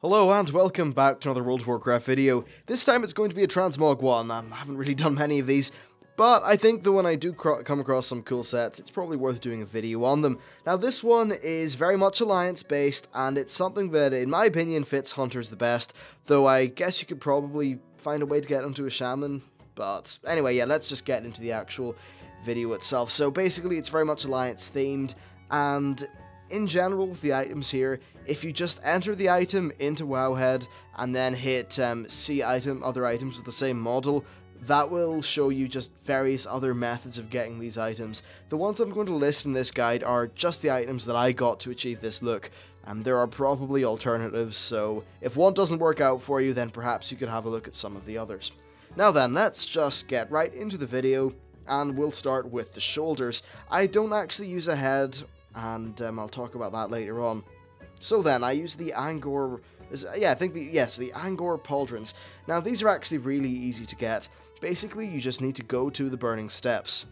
Hello and welcome back to another World of Warcraft video. This time it's going to be a Transmog one. I haven't really done many of these, but I think that when I do come across some cool sets, it's probably worth doing a video on them. Now this one is very much alliance based, and it's something that in my opinion fits hunters the best, though I guess you could probably find a way to get into a shaman. But anyway, yeah, let's just get into the actual video itself. So basically it's very much alliance themed, and in general, the items here, if you just enter the item into Wowhead and then hit see item, other items with the same model, that will show you just various other methods of getting these items. The ones I'm going to list in this guide are just the items that I got to achieve this look. There are probably alternatives, so if one doesn't work out for you, then perhaps you could have a look at some of the others. Now then, let's just get right into the video, and we'll start with the shoulders. I don't actually use a head, and I'll talk about that later on. So then, I use the Angora, the Angora Pauldrons. Now, these are actually really easy to get. Basically, you just need to go to the Burning Steppes,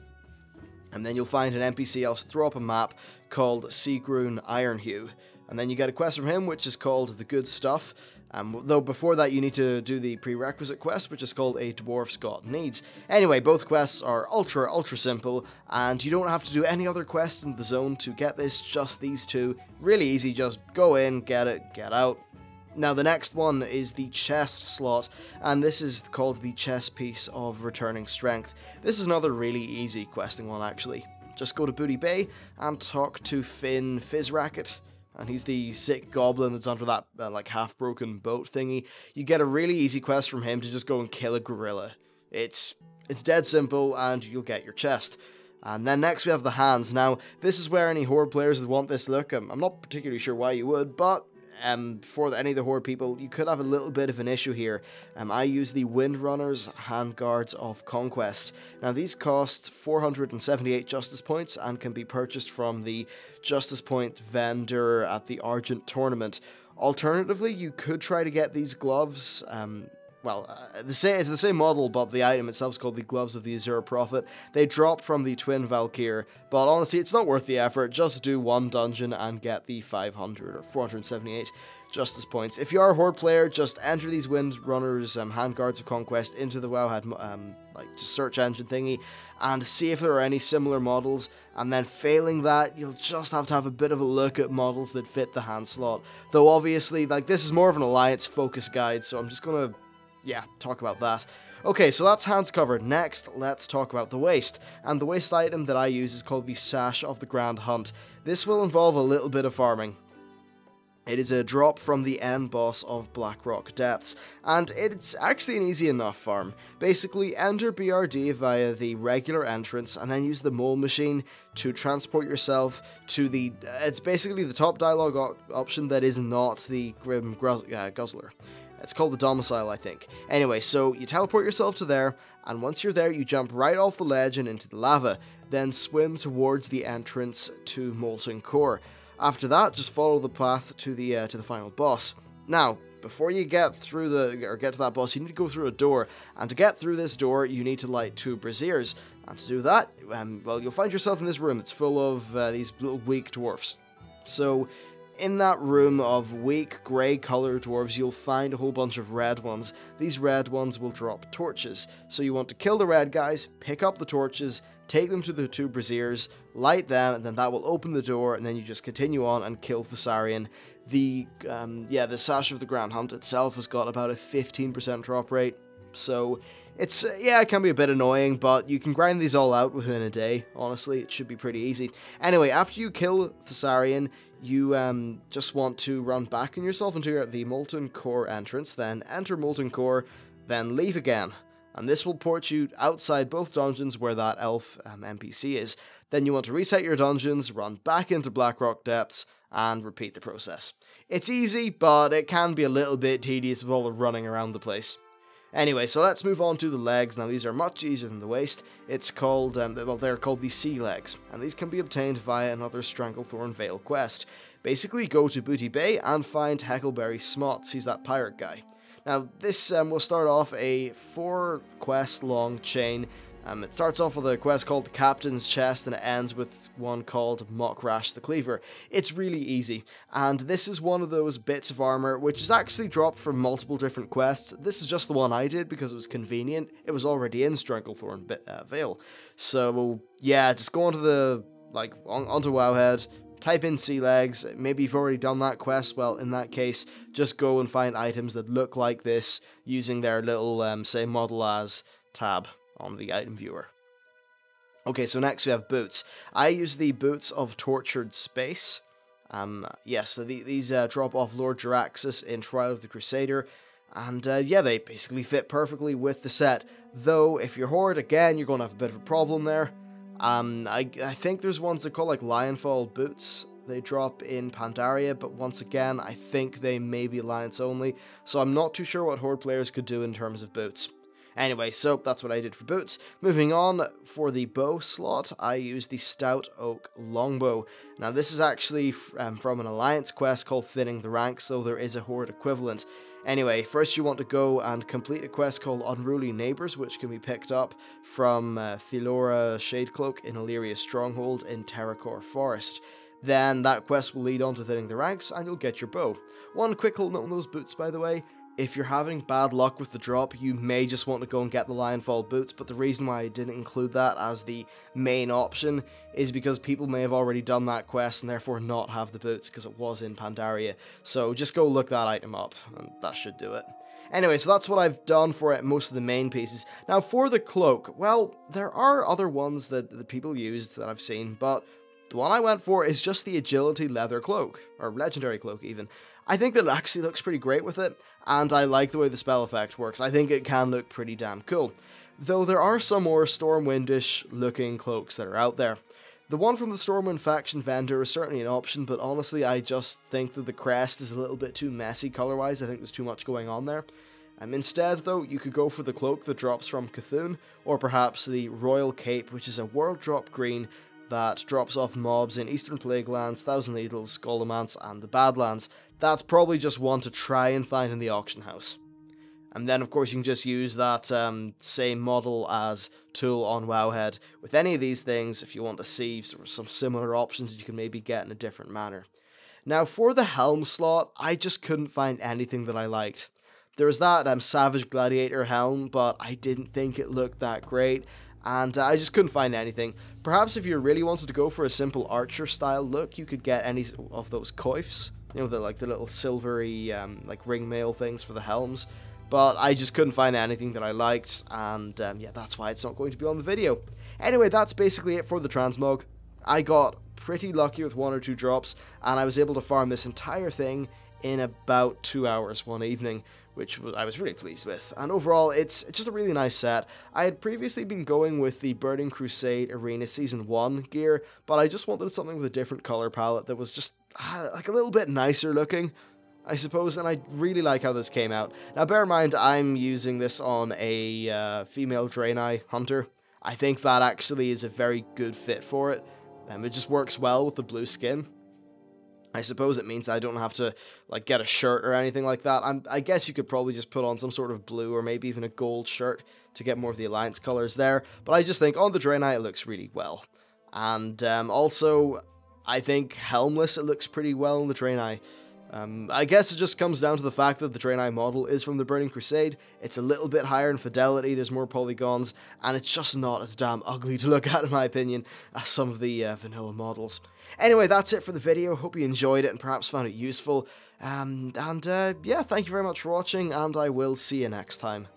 and then you'll find an NPC. I'll throw up a map called Seagroon Ironhue, and then you get a quest from him, which is called The Good Stuff. Though before that you need to do the prerequisite quest, which is called A Dwarf's God Needs. Anyway, both quests are ultra simple, and you don't have to do any other quests in the zone to get this, just these two. Really easy, just go in, get it, get out. Now the next one is the chest slot, and this is called the chest piece of Returning Strength. This is another really easy questing one actually. Just go to Booty Bay and talk to Finn Fizzracket. And he's the sick goblin that's under that half-broken boat thingy. You get a really easy quest from him to just go and kill a gorilla. It's dead simple, and you'll get your chest. And then next we have the hands. Now, this is where any Horde players would want this look. I'm not particularly sure why you would, but for any of the Horde people, you could have a little bit of an issue here. I use the Windrunners Handguards of Conquest. Now these cost 478 Justice Points and can be purchased from the Justice Point vendor at the Argent Tournament. Alternatively, you could try to get these gloves. It's the same model, but the item itself is called the Gloves of the Azura Prophet. They drop from the Twin Valkyr, but honestly, it's not worth the effort. Just do one dungeon and get the 500 or 478 Justice Points. If you are a Horde player, just enter these Windrunners Handguards of Conquest into the Wowhead just search engine thingy and see if there are any similar models, and then failing that, you'll just have to have a bit of a look at models that fit the hand slot. Though obviously, this is more of an alliance focus guide, so I'm just gonna talk about that. Okay, so that's hands covered. Next, let's talk about the waist. And the waist item that I use is called the Sash of the Grand Hunt. This will involve a little bit of farming. It is a drop from the end boss of Blackrock Depths, and it's actually an easy enough farm. Basically, enter BRD via the regular entrance, and then use the mole machine to transport yourself to the... it's basically the top dialogue option that is not the Grim Guzzler. It's called the Domicile, I think. Anyway, so you teleport yourself to there, and once you're there, you jump right off the ledge and into the lava, then swim towards the entrance to Molten Core. After that, just follow the path to the final boss. Now, before you get through get to that boss, you need to go through a door, and to get through this door, you need to light 2 braziers. And to do that, you'll find yourself in this room. It's full of these little weak dwarfs. So, in that room of weak grey coloured dwarves, you'll find a whole bunch of red ones. These red ones will drop torches. So you want to kill the red guys, pick up the torches, take them to the 2 braziers, light them, and then that will open the door, and then you just continue on and kill Thessarian. The Sash of the Grand Hunt itself has got about a 15% drop rate, so it's, it can be a bit annoying, but you can grind these all out within a day. Honestly, it should be pretty easy. Anyway, after you kill Thessarian, you just want to run back on yourself into the Molten Core entrance, then enter Molten Core, then leave again. And this will port you outside both dungeons where that elf NPC is. Then you want to reset your dungeons, run back into Blackrock Depths, and repeat the process. It's easy, but it can be a little bit tedious with all the running around the place. Anyway, so let's move on to the legs. Now these are much easier than the waist. It's called, they're called the Sea Legs, and these can be obtained via another Stranglethorn Vale quest. Basically, go to Booty Bay and find Heckleberry Smots. He's that pirate guy. Now this will start off a 4 quest long chain It starts off with a quest called the Captain's Chest, and it ends with one called Mock Rash the Cleaver. It's really easy, and this is one of those bits of armor which is actually dropped from multiple different quests. This is just the one I did because it was convenient. It was already in Stranglethorn Vale. So yeah, just go onto the, onto Wowhead, type in sea legs. Maybe you've already done that quest. Well, in that case, just go and find items that look like this using their little, say, model as tab on the item viewer. Okay, so next we have boots. I use the Boots of Tortured Space. Yes, so these drop off Lord Jaraxxus in Trial of the Crusader, and yeah, they basically fit perfectly with the set. Though, if you're Horde, again, you're going to have a bit of a problem there. I think there's ones that call like Lionfall boots. They drop in Pandaria, but once again, I think they may be Alliance only, so I'm not too sure what Horde players could do in terms of boots. Anyway, so that's what I did for boots. Moving on, for the bow slot, I used the Stout Oak Longbow. Now, this is actually from an Alliance quest called Thinning the Ranks, so there is a Horde equivalent. Anyway, first you want to go and complete a quest called Unruly Neighbours, which can be picked up from Thelora Shadecloak in Illyria's Stronghold in Terracore Forest. Then that quest will lead on to Thinning the Ranks, and you'll get your bow. One quick little note on those boots, by the way. If you're having bad luck with the drop, you may just want to go and get the Lionfall boots, but the reason why I didn't include that as the main option is because people may have already done that quest and therefore not have the boots because it was in Pandaria. So just go look that item up, and that should do it. Anyway, so that's what I've done for it, most of the main pieces. Now for the cloak, well, there are other ones that people used that I've seen, but the one I went for is just the Agility Leather Cloak, or Legendary Cloak even. I think that it actually looks pretty great with it, and I like the way the spell effect works. I think it can look pretty damn cool. Though there are some more Stormwind-ish looking cloaks that are out there. The one from the Stormwind faction vendor is certainly an option, but honestly I just think that the crest is a little bit too messy color-wise. I think there's too much going on there. Instead though, you could go for the cloak that drops from Cthulhu, or perhaps the Royal Cape, which is a world drop green that drops off mobs in Eastern Plaguelands, Thousand Needles, Scholomance, and the Badlands. That's probably just one to try and find in the auction house. And then of course you can just use that same model as tool on Wowhead with any of these things if you want to see some similar options that you can maybe get in a different manner. Now for the Helm slot, I just couldn't find anything that I liked. There was that Savage Gladiator Helm, but I didn't think it looked that great. And I just couldn't find anything. Perhaps if you really wanted to go for a simple archer style look, you could get any of those coifs. You know, the little silvery ring mail things for the helms. But I just couldn't find anything that I liked, and yeah, that's why it's not going to be on the video. Anyway, that's basically it for the Transmog. I got pretty lucky with 1 or 2 drops, and I was able to farm this entire thing in about 2 hours one evening, which I was really pleased with. And overall, it's just a really nice set. I had previously been going with the Burning Crusade Arena Season 1 gear, but I just wanted something with a different color palette that was just like a little bit nicer looking, I suppose, and I really like how this came out. Now bear in mind, I'm using this on a female Draenei hunter. I think that actually is a very good fit for it. It just works well with the blue skin. I suppose it means I don't have to get a shirt or anything like that. I guess you could probably just put on some sort of blue or maybe even a gold shirt to get more of the Alliance colors there. But I just think on the Draenei it looks really well. And also, I think helmless it looks pretty well on the Draenei. I guess it just comes down to the fact that the Draenei model is from the Burning Crusade. It's a little bit higher in fidelity, there's more polygons, and it's just not as damn ugly to look at, in my opinion, as some of the vanilla models. Anyway, that's it for the video. Hope you enjoyed it and perhaps found it useful. Yeah, thank you very much for watching, and I will see you next time.